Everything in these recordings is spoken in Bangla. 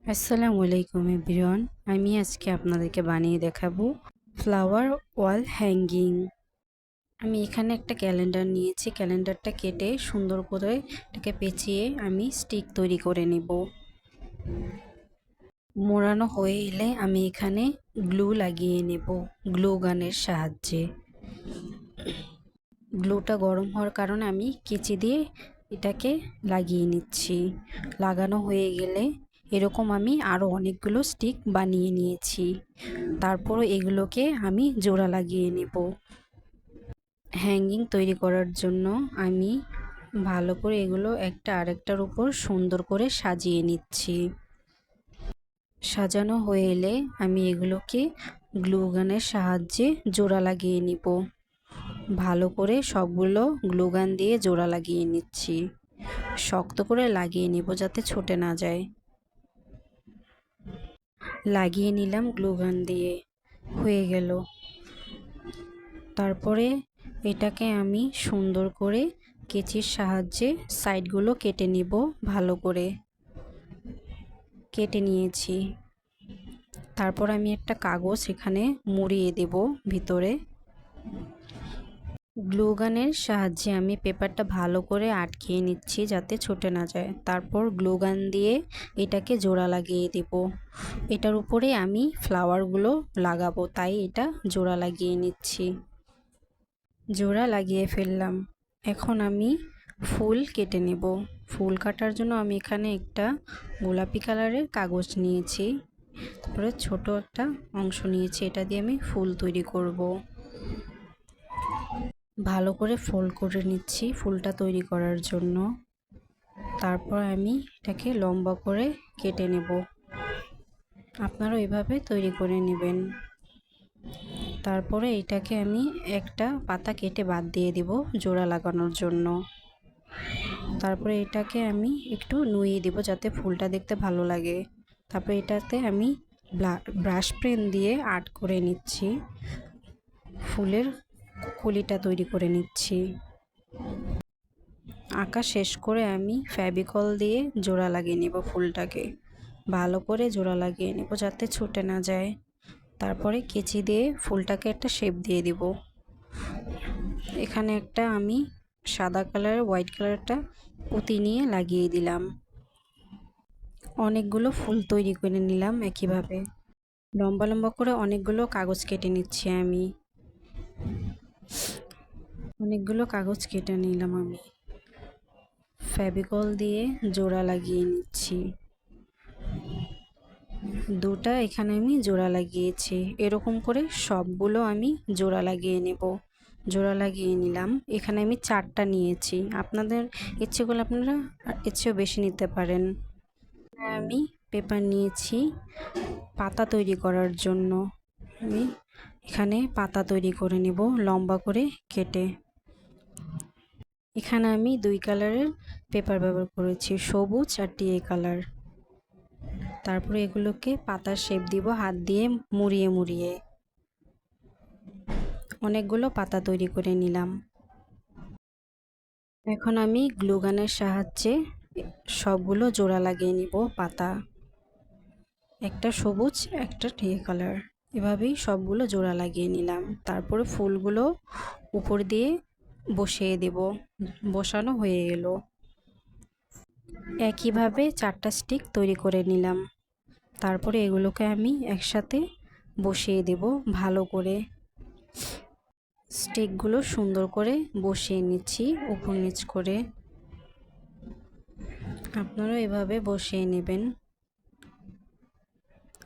আসসালামু আলাইকুম এভরিওয়ান। আমি আজকে আপনাদেরকে বানিয়ে দেখাবো ফ্লাওয়ার ওয়াল হ্যাঙ্গিং। আমি এখানে একটা ক্যালেন্ডার নিয়েছি। ক্যালেন্ডারটা কেটে সুন্দর করে এটাকে পেঁচিয়ে আমি স্টিক তৈরি করে নেব। মোড়ানো হয়ে এলে আমি এখানে গ্লু লাগিয়ে নেব গ্লু গানের সাহায্যে। গ্লুটা গরম হওয়ার কারণে আমি কেচি দিয়ে এটাকে লাগিয়ে নিচ্ছি। লাগানো হয়ে গেলে এরকম আমি আরও অনেকগুলো স্টিক বানিয়ে নিয়েছি। তারপরও এগুলোকে আমি জোড়া লাগিয়ে নেব। হ্যাঙ্গিং তৈরি করার জন্য আমি ভালো করে এগুলো একটা আরেকটার উপর সুন্দর করে সাজিয়ে নিচ্ছি। সাজানো হয়ে এলে আমি এগুলোকে গ্লু গানের সাহায্যে জোড়া লাগিয়ে নিব। ভালো করে সবগুলো গ্লু গান দিয়ে জোড়া লাগিয়ে নিচ্ছি। শক্ত করে লাগিয়ে নিব যাতে ছুটে না যায়। লাগিয়ে নিলাম গ্লু গান দিয়ে, হয়ে গেল। তারপরে এটাকে আমি সুন্দর করে কেচির সাহায্যে সাইডগুলো কেটে নিব। ভালো করে কেটে নিয়েছি। তারপর আমি একটা কাগজ এখানে মুড়িয়ে দেব ভিতরে। গ্লু গানের সাহায্যে আমি পেপারটা ভালো করে আটকিয়ে নিচ্ছি যাতে ছুটে না যায়। তারপর গ্লু গান দিয়ে এটাকে জোড়া লাগিয়ে দেব। এটার উপরে আমি ফ্লাওয়ারগুলো লাগাবো, তাই এটা জোড়া লাগিয়ে নিচ্ছি। জোড়া লাগিয়ে ফেললাম। এখন আমি ফুল কেটে নেব। ফুল কাটার জন্য আমি এখানে একটা গোলাপি কালারের কাগজ নিয়েছি। তারপরে ছোট একটা অংশ নিয়েছি, এটা দিয়ে আমি ফুল তৈরি করব। ভালো করে ফোল্ড করে নিচ্ছি ফুলটা তৈরি করার জন্য। তারপর আমি এটাকে লম্বা করে কেটে নেব। আপনারাও এভাবে তৈরি করে নেবেন। তারপরে এটাকে আমি একটা পাতা কেটে বাদ দিয়ে দিব জোড়া লাগানোর জন্য। তারপরে এটাকে আমি একটু নুয়ে দেব যাতে ফুলটা দেখতে ভালো লাগে। তারপরে এটাতে আমি ব্রাশ পেন দিয়ে আর্ট করে নিচ্ছি। ফুলের কলিটা তৈরি করে নিচ্ছি। আঁকা শেষ করে আমি ফেভিকল দিয়ে জোড়া লাগিয়ে নেব ফুলটাকে। ভালো করে জোড়া লাগিয়ে নেব যাতে ছুটে না যায়। তারপরে কেচি দিয়ে ফুলটাকে একটা শেপ দিয়ে দিব। এখানে একটা আমি সাদা কালারের হোয়াইট কালারটা পুঁতি নিয়ে লাগিয়ে দিলাম। অনেকগুলো ফুল তৈরি করে নিলাম একইভাবে। লম্বা লম্বা করে অনেকগুলো কাগজ কেটে নিচ্ছি আমি। অনেকগুলো কাগজ কেটে নিলাম আমি। ফেভিকল দিয়ে জোড়া লাগিয়ে নিচ্ছি। দুটা এখানে আমি জোড়া লাগিয়েছি। এরকম করে সবগুলো আমি জোড়া লাগিয়ে নেব। জোড়া লাগিয়ে নিলাম। এখানে আমি 4টা নিয়েছি। আপনাদের ইচ্ছে করলে আপনারা এর চেয়েও বেশি নিতে পারেন। আমি পেপার নিয়েছি পাতা তৈরি করার জন্য। আমি এখানে পাতা তৈরি করে নেব লম্বা করে কেটে। এখানে আমি 2 কালারের পেপার ব্যবহার করেছি, সবুজ আর টিয়ে কালার। তারপরে এগুলোকে পাতার শেপ দিব হাত দিয়ে মুড়িয়ে মুড়িয়ে। অনেকগুলো পাতা তৈরি করে নিলাম। এখন আমি গ্লু গানের সাহায্যে সবগুলো জোড়া লাগিয়ে নিব পাতা। একটা সবুজ একটা টিয়ে কালার, এভাবেই সবগুলো জোড়া লাগিয়ে নিলাম। তারপরে ফুলগুলো উপর দিয়ে বসিয়ে দেব। বসানো হয়ে গেল। একইভাবে 4টা স্টিক তৈরি করে নিলাম। তারপরে এগুলোকে আমি একসাথে বসিয়ে দেব ভালো করে। স্টিকগুলো সুন্দর করে বসিয়ে নিচ্ছি উপর নিচ করে। আপনারা এভাবে বসিয়ে নেবেন।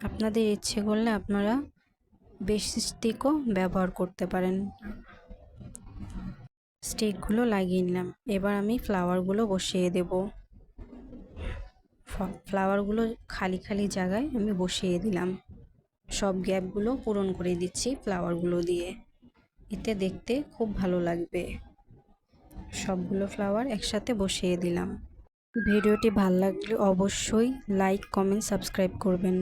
আপনাদের ইচ্ছে করলে আপনারা বেশি স্টিকও ব্যবহার করতে পারেন। স্টিকগুলো লাগিয়ে নিলাম। এবার আমি ফ্লাওয়ারগুলো বসিয়ে দেব। ফ্লাওয়ারগুলো খালি খালি জায়গায় আমি বসিয়ে দিলাম। সব গ্যাপগুলো পূরণ করে দিচ্ছি ফ্লাওয়ারগুলো দিয়ে। এতে দেখতে খুব ভালো লাগবে। সবগুলো ফ্লাওয়ার একসাথে বসিয়ে দিলাম। ভিডিওটি ভালো লাগলে অবশ্যই লাইক, কমেন্ট, সাবস্ক্রাইব করবেন।